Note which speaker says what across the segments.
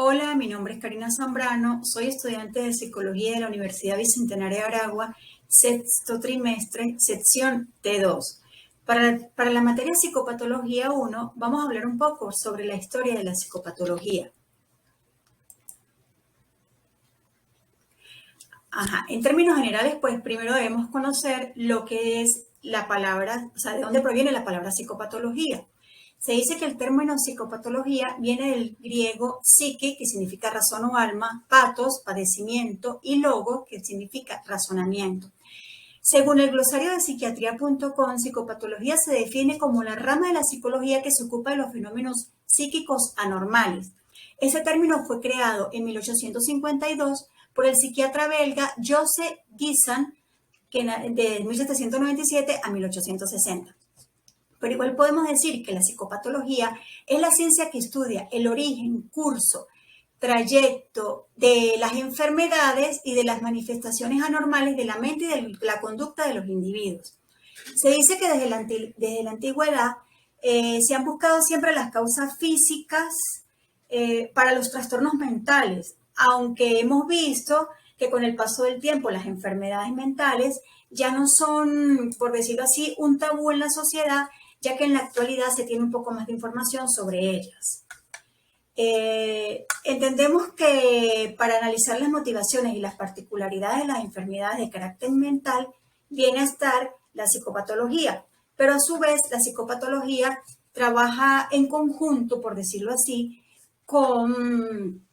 Speaker 1: Hola, mi nombre es Karina Zambrano, soy estudiante de Psicología de la Universidad Bicentenaria de Aragua, sexto trimestre, sección T2. Para la materia Psicopatología 1, vamos a hablar un poco sobre la historia de la psicopatología. En términos generales, pues primero debemos conocer lo que es la palabra, o sea, de dónde proviene la palabra psicopatología. Se dice que el término psicopatología viene del griego psique, que significa razón o alma, patos, padecimiento, y logo, que significa razonamiento. Según el glosario de psiquiatría.com, psicopatología se define como la rama de la psicología que se ocupa de los fenómenos psíquicos anormales. Ese término fue creado en 1852 por el psiquiatra belga Joseph Guisan, de 1797 a 1860. Pero igual podemos decir que la psicopatología es la ciencia que estudia el origen, curso, trayecto de las enfermedades y de las manifestaciones anormales de la mente y de la conducta de los individuos. Se dice que desde la antigüedad se han buscado siempre las causas físicas para los trastornos mentales, aunque hemos visto que con el paso del tiempo las enfermedades mentales ya no son, por decirlo así, un tabú en la sociedad, ya que en la actualidad se tiene un poco más de información sobre ellas. Entendemos que para analizar las motivaciones y las particularidades de las enfermedades de carácter mental viene a estar la psicopatología, pero a su vez la psicopatología trabaja en conjunto, por decirlo así, con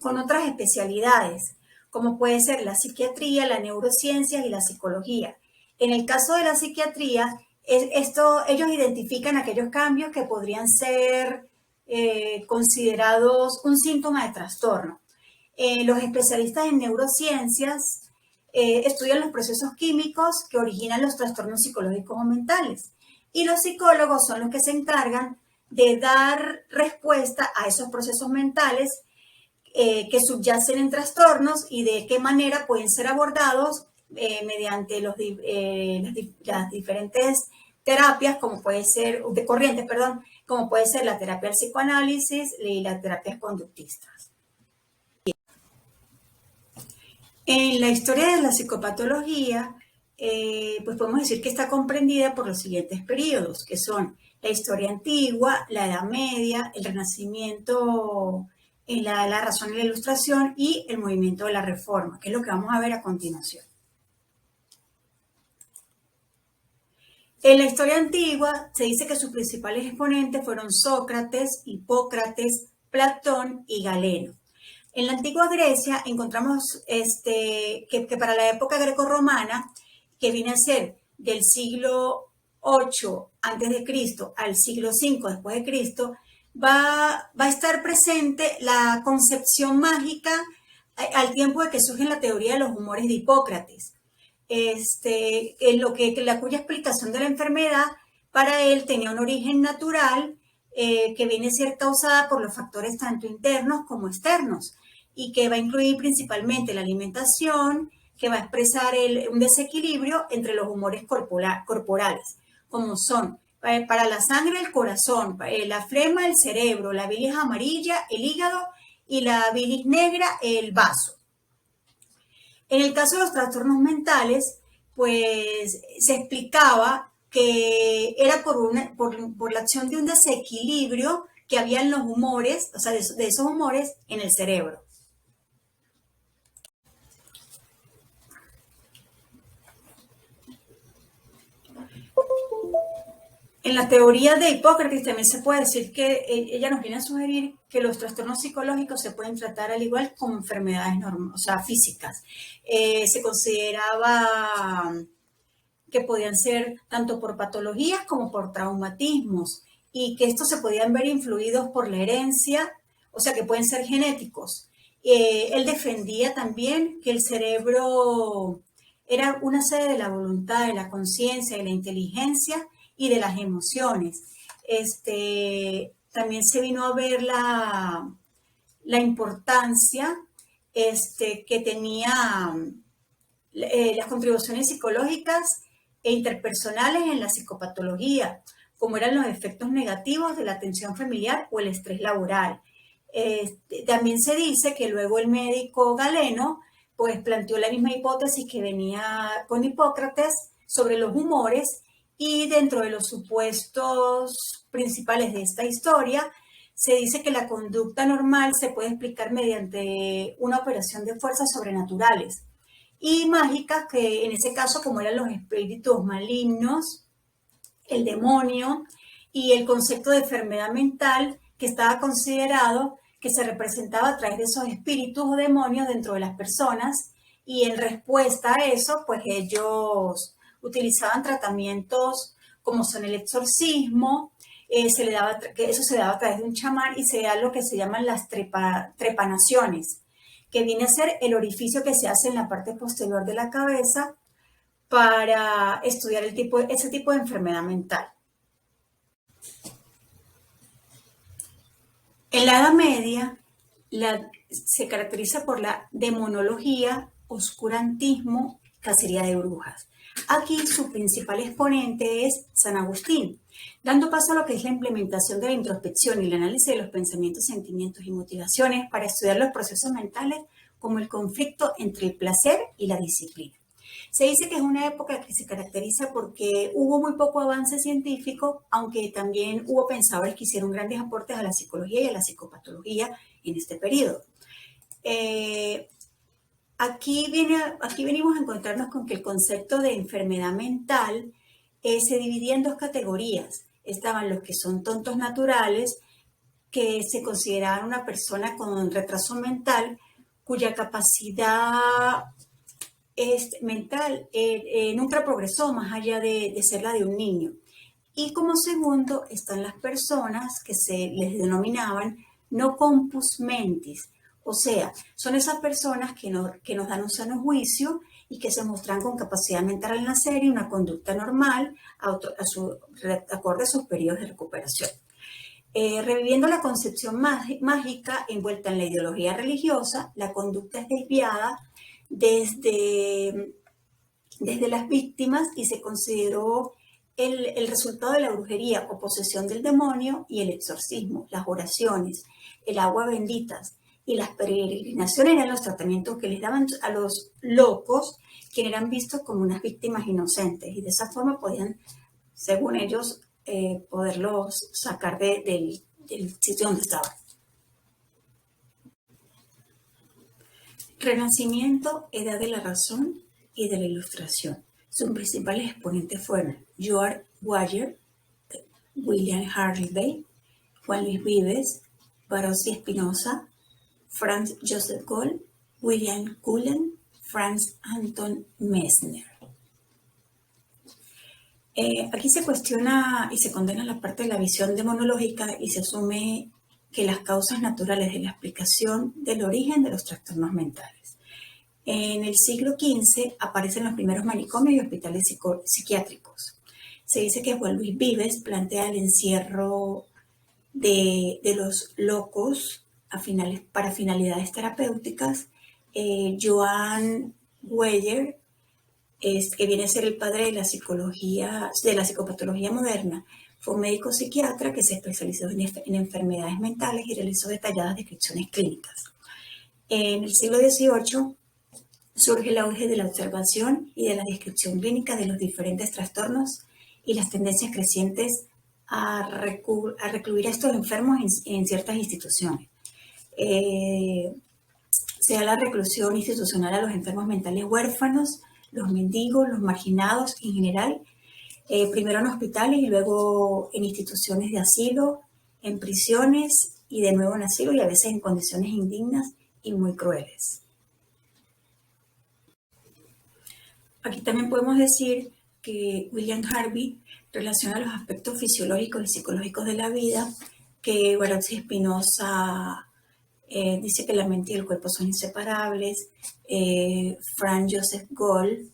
Speaker 1: otras especialidades, como puede ser la psiquiatría, la neurociencia y la psicología. En el caso de la psiquiatría, ellos identifican aquellos cambios que podrían ser considerados un síntoma de trastorno. Los especialistas en neurociencias estudian los procesos químicos que originan los trastornos psicológicos o mentales. Y los psicólogos son los que se encargan de dar respuesta a esos procesos mentales que subyacen en trastornos y de qué manera pueden ser abordados mediante las diferentes terapias, como puede ser, de corrientes, perdón, como puede ser la terapia del psicoanálisis y las terapias conductistas. En la historia de la psicopatología, pues podemos decir que está comprendida por los siguientes periodos, que son la historia antigua, la Edad Media, el Renacimiento, la razón y la ilustración y el movimiento de la reforma, que es lo que vamos a ver a continuación. En la historia antigua se dice que sus principales exponentes fueron Sócrates, Hipócrates, Platón y Galeno. En la antigua Grecia encontramos que para la época grecorromana, que viene a ser del siglo 8 a.C. al siglo 5 después de Cristo, va a estar presente la concepción mágica al tiempo de que surge la teoría de los humores de Hipócrates. La cuya explicación de la enfermedad para él tenía un origen natural que viene a ser causada por los factores tanto internos como externos y que va a incluir principalmente la alimentación, que va a expresar un desequilibrio entre los humores corporales, como son para la sangre el corazón, la flema el cerebro, la bilis amarilla el hígado y la bilis negra el vaso. En el caso de los trastornos mentales, pues se explicaba que era por la acción de un desequilibrio que había en los humores, o sea, de esos humores en el cerebro. En la teoría de Hipócrates también se puede decir que ella nos viene a sugerir que los trastornos psicológicos se pueden tratar al igual como enfermedades o sea, físicas. Se consideraba que podían ser tanto por patologías como por traumatismos y que estos se podían ver influidos por la herencia, o sea, que pueden ser genéticos. Él defendía también que el cerebro era una sede de la voluntad, de la conciencia, de la inteligencia y de las emociones. También se vino a ver la importancia que tenía las contribuciones psicológicas e interpersonales en la psicopatología, como eran los efectos negativos de la tensión familiar o el estrés laboral. También se dice que luego el médico Galeno pues planteó la misma hipótesis que venía con Hipócrates sobre los humores, y dentro de los supuestos principales de esta historia se dice que la conducta normal se puede explicar mediante una operación de fuerzas sobrenaturales y mágicas, que en ese caso, como eran los espíritus malignos, el demonio y el concepto de enfermedad mental, que estaba considerado que se representaba a través de esos espíritus o demonios dentro de las personas, y en respuesta a eso, pues ellos utilizaban tratamientos como son el exorcismo, que eso se daba a través de un chamán, y se da lo que se llaman las trepanaciones, que viene a ser el orificio que se hace en la parte posterior de la cabeza para estudiar ese tipo de enfermedad mental. En la Edad Media se caracteriza por la demonología, oscurantismo, cacería de brujas. Aquí su principal exponente es San Agustín, dando paso a lo que es la implementación de la introspección y el análisis de los pensamientos, sentimientos y motivaciones para estudiar los procesos mentales, como el conflicto entre el placer y la disciplina. Se dice que es una época que se caracteriza porque hubo muy poco avance científico, aunque también hubo pensadores que hicieron grandes aportes a la psicología y a la psicopatología en este periodo. Aquí venimos a encontrarnos con que el concepto de enfermedad mental se dividía en dos categorías. Estaban los que son tontos naturales, que se consideraban una persona con retraso mental, cuya capacidad mental nunca progresó más allá de ser la de un niño. Y como segundo están las personas que se les denominaban no compus mentis, o sea, son esas personas que nos dan un sano juicio y que se muestran con capacidad mental al nacer y una conducta normal acorde a sus periodos de recuperación. Reviviendo la concepción mágica envuelta en la ideología religiosa, la conducta es desviada desde las víctimas y se consideró el resultado de la brujería o posesión del demonio y el exorcismo, las oraciones, el agua benditas y las peregrinaciones eran los tratamientos que les daban a los locos, quienes eran vistos como unas víctimas inocentes, y de esa forma podían, según ellos, poderlos sacar del sitio donde estaban. Renacimiento, Edad de la Razón y de la Ilustración. Sus principales exponentes fueron George Wyatt, William Harvey, Juan Luis Vives, Barossi Spinoza, Franz Joseph Gall, William Cullen, Franz Anton Messner. Aquí se cuestiona y se condena la parte de la visión demonológica y se asume que las causas naturales de la explicación del origen de los trastornos mentales. En el siglo XV aparecen los primeros manicomios y hospitales psiquiátricos. Se dice que Juan Luis Vives plantea el encierro de los locos para finalidades terapéuticas. Johann Weyer, que viene a ser el padre de la psicopatología moderna, fue un médico psiquiatra que se especializó en enfermedades mentales y realizó detalladas descripciones clínicas. En el siglo XVIII surge el auge de la observación y de la descripción clínica de los diferentes trastornos y las tendencias crecientes a recluir a estos enfermos en ciertas instituciones. Se da la reclusión institucional a los enfermos mentales huérfanos, los mendigos, los marginados en general, primero en hospitales y luego en instituciones de asilo, en prisiones y de nuevo en asilo, y a veces en condiciones indignas y muy crueles. Aquí también podemos decir que William Harvey relaciona los aspectos fisiológicos y psicológicos de la vida, que Barossi Spinoza dice que la mente y el cuerpo son inseparables. Franz Joseph Gall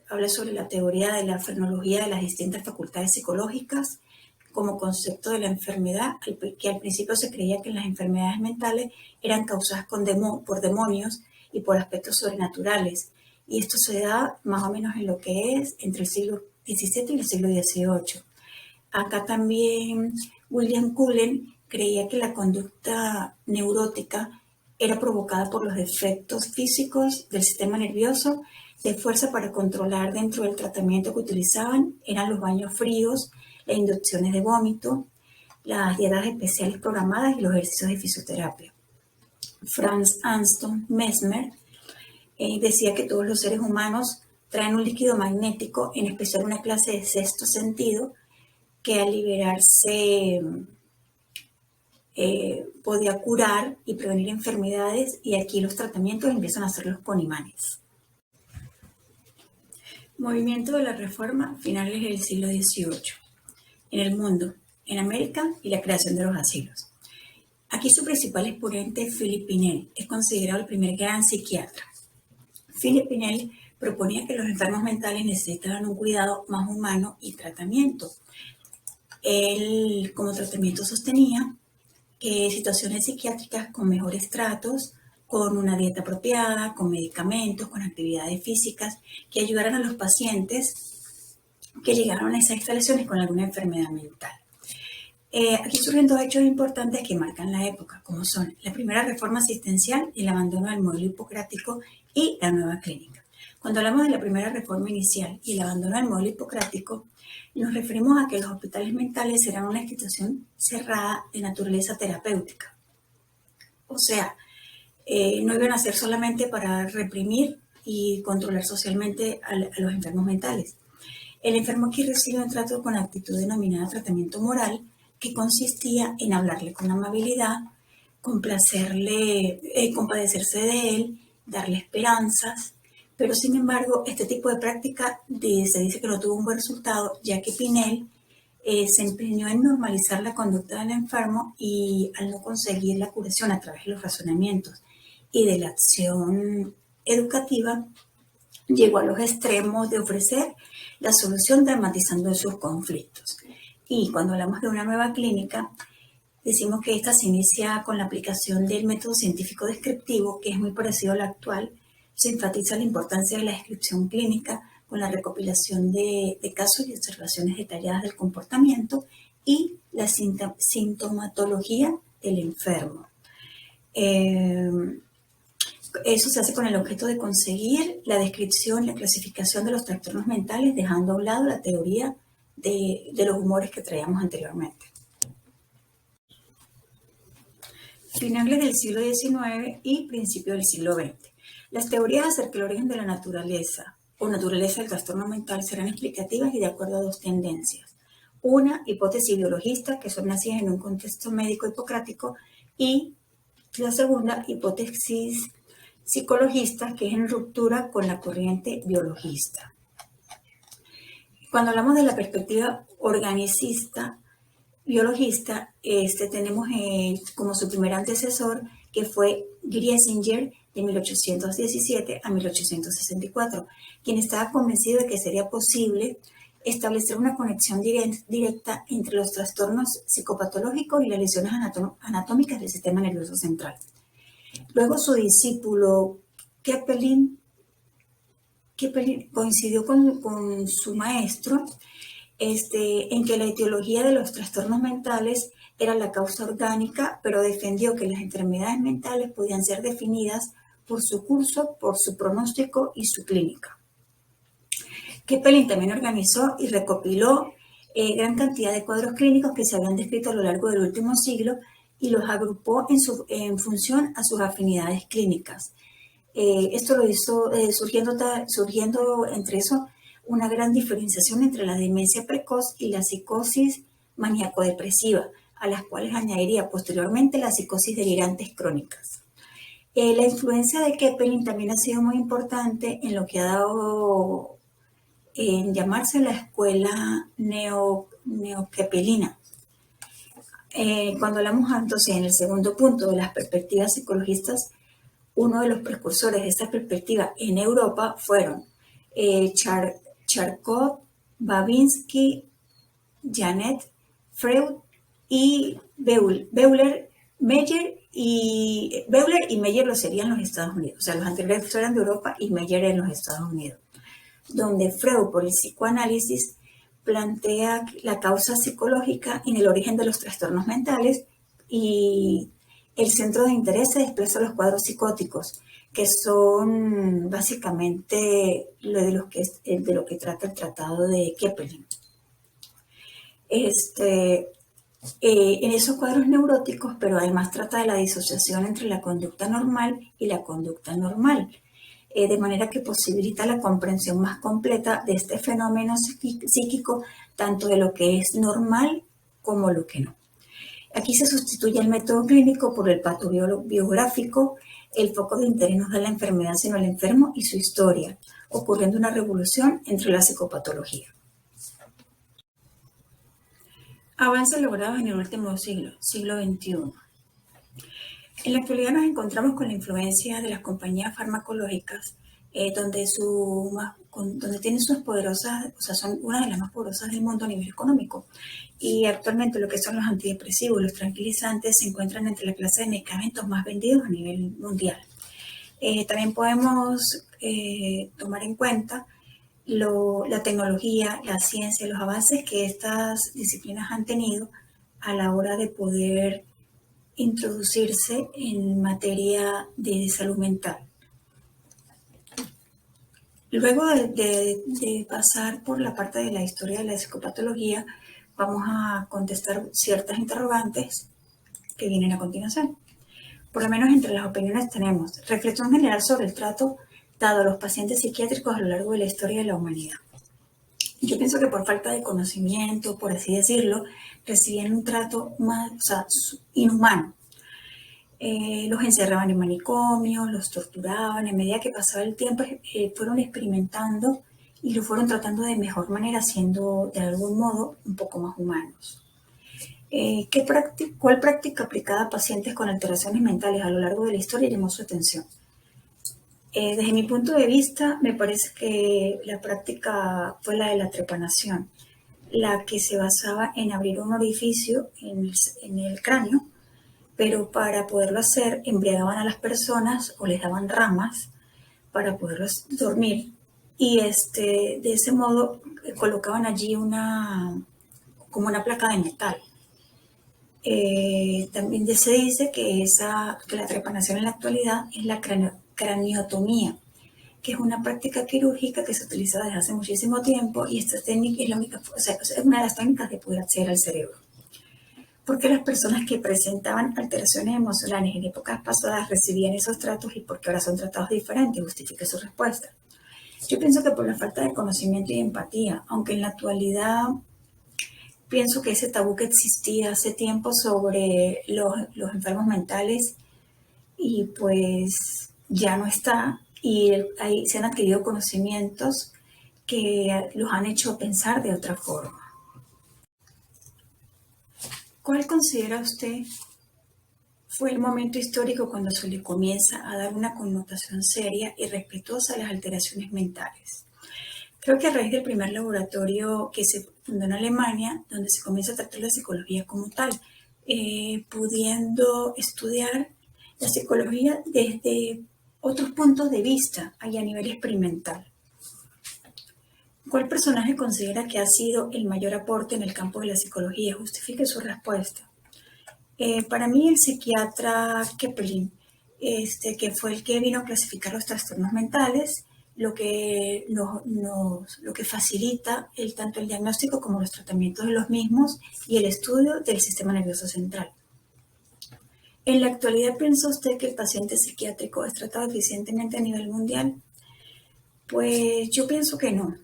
Speaker 1: habla sobre la teoría de la frenología de las distintas facultades psicológicas como concepto de la enfermedad, que al principio se creía que las enfermedades mentales eran causadas por demonios y por aspectos sobrenaturales. Y esto se da más o menos en lo que es entre el siglo XVII y el siglo XVIII. Acá también William Cullen creía que la conducta neurótica era provocada por los defectos físicos del sistema nervioso. De fuerza para controlar dentro del tratamiento que utilizaban eran los baños fríos, las inducciones de vómito, las dietas especiales programadas y los ejercicios de fisioterapia. Franz Anton Mesmer decía que todos los seres humanos traen un líquido magnético, en especial una clase de sexto sentido, que al liberarse podía curar y prevenir enfermedades, y aquí los tratamientos empiezan a hacerlos con imanes. Movimiento de la Reforma, finales del siglo XVIII. En el mundo, en América y la creación de los asilos. Aquí su principal exponente es Philippe Pinel, es considerado el primer gran psiquiatra. Philippe Pinel proponía que los enfermos mentales necesitaban un cuidado más humano y tratamiento. Él, como tratamiento, sostenía que situaciones psiquiátricas con mejores tratos, con una dieta apropiada, con medicamentos, con actividades físicas, que ayudaran a los pacientes que llegaron a esas instalaciones con alguna enfermedad mental. Aquí surgen dos hechos importantes que marcan la época, como son la primera reforma asistencial, el abandono del modelo hipocrático y la nueva clínica. Cuando hablamos de la primera reforma inicial y el abandono del modelo hipocrático, nos referimos a que los hospitales mentales eran una institución cerrada de naturaleza terapéutica. O sea, no iban a ser solamente para reprimir y controlar socialmente a los enfermos mentales. El enfermo aquí recibe un trato con actitud denominada tratamiento moral, que consistía en hablarle con amabilidad, complacerle, compadecerse de él, darle esperanzas. Pero sin embargo, este tipo de práctica se dice que no tuvo un buen resultado, ya que Pinel se empeñó en normalizar la conducta del enfermo, y al no conseguir la curación a través de los razonamientos y de la acción educativa, llegó a los extremos de ofrecer la solución dramatizando sus conflictos. Y cuando hablamos de una nueva clínica, decimos que esta se inicia con la aplicación del método científico descriptivo, que es muy parecido al actual. Se enfatiza la importancia de la descripción clínica con la recopilación de casos y observaciones detalladas del comportamiento y la sintomatología del enfermo. Eso se hace con el objeto de conseguir la descripción, la clasificación de los trastornos mentales, dejando a un lado la teoría de los humores que traíamos anteriormente. Finales del siglo XIX y principios del siglo XX. Las teorías acerca del origen de la naturaleza o naturaleza del trastorno mental serán explicativas y de acuerdo a dos tendencias. Una, hipótesis biologista, que son nacidas en un contexto médico hipocrático, y la segunda, hipótesis psicologista, que es en ruptura con la corriente biologista. Cuando hablamos de la perspectiva organicista, biologista, tenemos como su primer antecesor, que fue Griesinger, de 1817 a 1864, quien estaba convencido de que sería posible establecer una conexión directa entre los trastornos psicopatológicos y las lesiones anatómicas del sistema nervioso central. Luego su discípulo Kraepelin coincidió con su maestro en que la etiología de los trastornos mentales era la causa orgánica, pero defendió que las enfermedades mentales podían ser definidas por su curso, por su pronóstico y su clínica. Kraepelin también organizó y recopiló gran cantidad de cuadros clínicos que se habían descrito a lo largo del último siglo y los agrupó en función a sus afinidades clínicas. Esto lo hizo surgiendo entre eso una gran diferenciación entre la demencia precoz y la psicosis maníaco-depresiva, a las cuales añadiría posteriormente las psicosis delirantes crónicas. La influencia de Kraepelin también ha sido muy importante en lo que ha dado en llamarse la escuela neokraepelina. Cuando hablamos entonces en el segundo punto de las perspectivas psicologistas, uno de los precursores de esta perspectiva en Europa fueron Charcot, Babinski, Janet, Freud y Beuler. Meyer y Meyer lo serían los Estados Unidos. O sea, los anteriores eran de Europa y Meyer en los Estados Unidos, donde Freud, por el psicoanálisis, plantea la causa psicológica en el origen de los trastornos mentales, y el centro de interés se desplaza a los cuadros psicóticos, que son básicamente de lo que trata el tratado de Kepler. En esos cuadros neuróticos, pero además trata de la disociación entre la conducta normal y la conducta normal, de manera que posibilita la comprensión más completa de este fenómeno psíquico, tanto de lo que es normal como lo que no. Aquí se sustituye el método clínico por el patobiográfico. El foco de interés no da la enfermedad, sino el enfermo y su historia, ocurriendo una revolución entre la psicopatología. Avances logrados en el último siglo XXI. En la actualidad nos encontramos con la influencia de las compañías farmacológicas, donde tienen sus poderosas, o sea, son una de las más poderosas del mundo a nivel económico. Y actualmente lo que son los antidepresivos, los tranquilizantes, se encuentran entre la clase de medicamentos más vendidos a nivel mundial. También podemos tomar en cuenta la tecnología, la ciencia, los avances que estas disciplinas han tenido a la hora de poder introducirse en materia de salud mental. Luego de pasar por la parte de la historia de la psicopatología, vamos a contestar ciertas interrogantes que vienen a continuación. Por lo menos entre las opiniones tenemos reflexión general sobre el trato dado a los pacientes psiquiátricos a lo largo de la historia de la humanidad. Yo pienso que por falta de conocimiento, por así decirlo, recibían un trato más, inhumano. Los encerraban en manicomios, los torturaban. En medida que pasaba el tiempo, fueron experimentando y lo fueron tratando de mejor manera, siendo de algún modo un poco más humanos. ¿Cuál práctica aplicada a pacientes con alteraciones mentales a lo largo de la historia llamó su atención? Desde mi punto de vista, me parece que la práctica fue la de la trepanación, la que se basaba en abrir un orificio en el cráneo, pero para poderlo hacer embriagaban a las personas o les daban ramas para poderlos dormir y de ese modo colocaban allí como una placa de metal. También se dice que la trepanación en la actualidad es la craniotomía, que es una práctica quirúrgica que se utiliza desde hace muchísimo tiempo y esta técnica es una de las técnicas de poder acceder al cerebro. ¿Por qué las personas que presentaban alteraciones emocionales en épocas pasadas recibían esos tratos y por qué ahora son tratados diferentes? Justifique su respuesta. Yo pienso que por la falta de conocimiento y empatía, aunque en la actualidad pienso que ese tabú que existía hace tiempo sobre los enfermos mentales y pues ya no está y ahí se han adquirido conocimientos que los han hecho pensar de otra forma. ¿Cuál considera usted fue el momento histórico cuando se le comienza a dar una connotación seria y respetuosa a las alteraciones mentales? Creo que a raíz del primer laboratorio que se fundó en Alemania, donde se comienza a tratar la psicología como tal, pudiendo estudiar la psicología desde otros puntos de vista y a nivel experimental. ¿Cuál personaje considera que ha sido el mayor aporte en el campo de la psicología? Justifique su respuesta. Para mí el psiquiatra Kepler, que fue el que vino a clasificar los trastornos mentales, lo que facilita tanto el diagnóstico como los tratamientos de los mismos y el estudio del sistema nervioso central. ¿En la actualidad piensa usted que el paciente psiquiátrico es tratado eficientemente a nivel mundial? Pues yo pienso que no.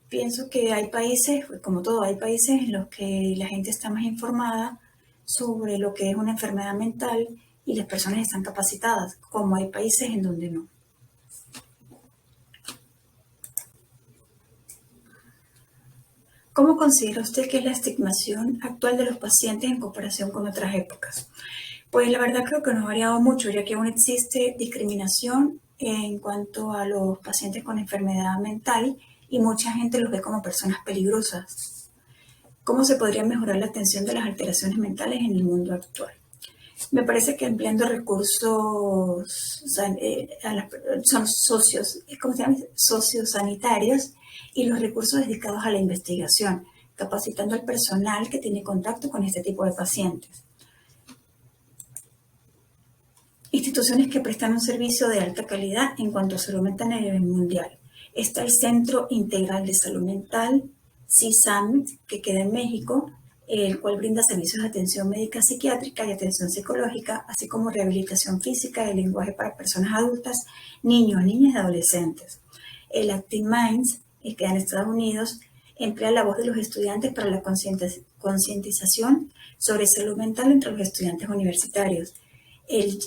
Speaker 1: Pienso que hay países, como todo, hay países en los que la gente está más informada sobre lo que es una enfermedad mental y las personas están capacitadas, como hay países en donde no. ¿Cómo considera usted que es la estigmación actual de los pacientes en comparación con otras épocas? Pues la verdad creo que no ha variado mucho, ya que aún existe discriminación en cuanto a los pacientes con enfermedad mental y mucha gente los ve como personas peligrosas. ¿Cómo se podría mejorar la atención de las alteraciones mentales en el mundo actual? Me parece que empleando recursos sociosanitarios y los recursos dedicados a la investigación, capacitando al personal que tiene contacto con este tipo de pacientes. instituciones que prestan un servicio de alta calidad en cuanto a salud mental a nivel mundial. Está el Centro Integral de Salud Mental, CISAMIT, que queda en México, el cual brinda servicios de atención médica psiquiátrica y atención psicológica, así como rehabilitación física y lenguaje para personas adultas, niños, niñas y adolescentes. El Active Minds, que queda en Estados Unidos, emplea la voz de los estudiantes para la concientización sobre salud mental entre los estudiantes universitarios. El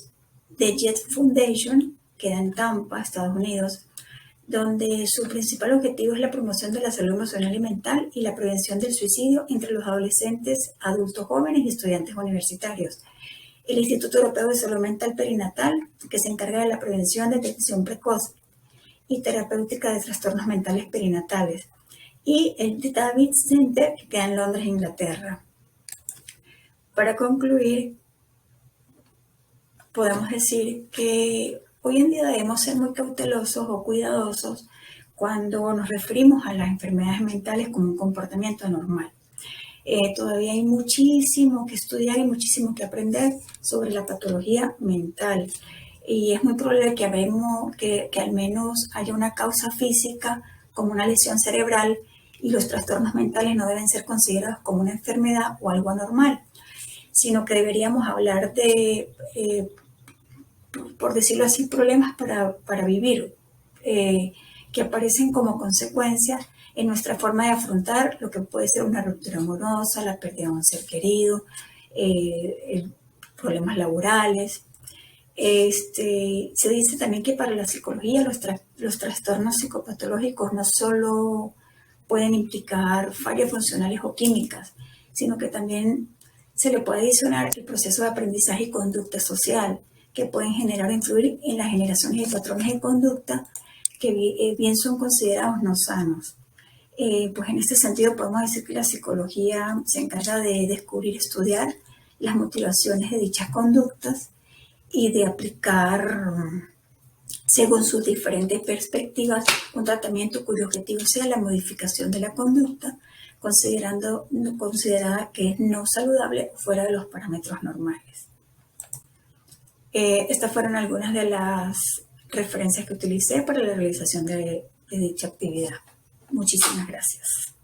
Speaker 1: The Jet Foundation queda en Tampa, Estados Unidos, donde su principal objetivo es la promoción de la salud emocional y mental y la prevención del suicidio entre los adolescentes, adultos jóvenes y estudiantes universitarios. El Instituto Europeo de Salud Mental Perinatal, que se encarga de la prevención, detección precoz y terapéutica de trastornos mentales perinatales. Y el David Center, que queda en Londres, Inglaterra. Para concluir, podemos decir que hoy en día debemos ser muy cautelosos o cuidadosos cuando nos referimos a las enfermedades mentales como un comportamiento anormal. Todavía hay muchísimo que estudiar y muchísimo que aprender sobre la patología mental. Y es muy probable que al menos haya una causa física como una lesión cerebral y los trastornos mentales no deben ser considerados como una enfermedad o algo anormal, sino que deberíamos hablar de, por decirlo así, problemas para vivir, que aparecen como consecuencia en nuestra forma de afrontar lo que puede ser una ruptura amorosa, la pérdida de un ser querido, problemas laborales. Se dice también que para la psicología los trastornos psicopatológicos no solo pueden implicar fallas funcionales o químicas, sino que también se le puede adicionar el proceso de aprendizaje y conducta social, que pueden generar o influir en las generaciones de patrones de conducta que bien son considerados no sanos. Pues en este sentido podemos decir que la psicología se encarga de descubrir y estudiar las motivaciones de dichas conductas y de aplicar, según sus diferentes perspectivas, un tratamiento cuyo objetivo sea la modificación de la conducta, considerada que es no saludable o fuera de los parámetros normales. Estas fueron algunas de las referencias que utilicé para la realización de dicha actividad. Muchísimas gracias.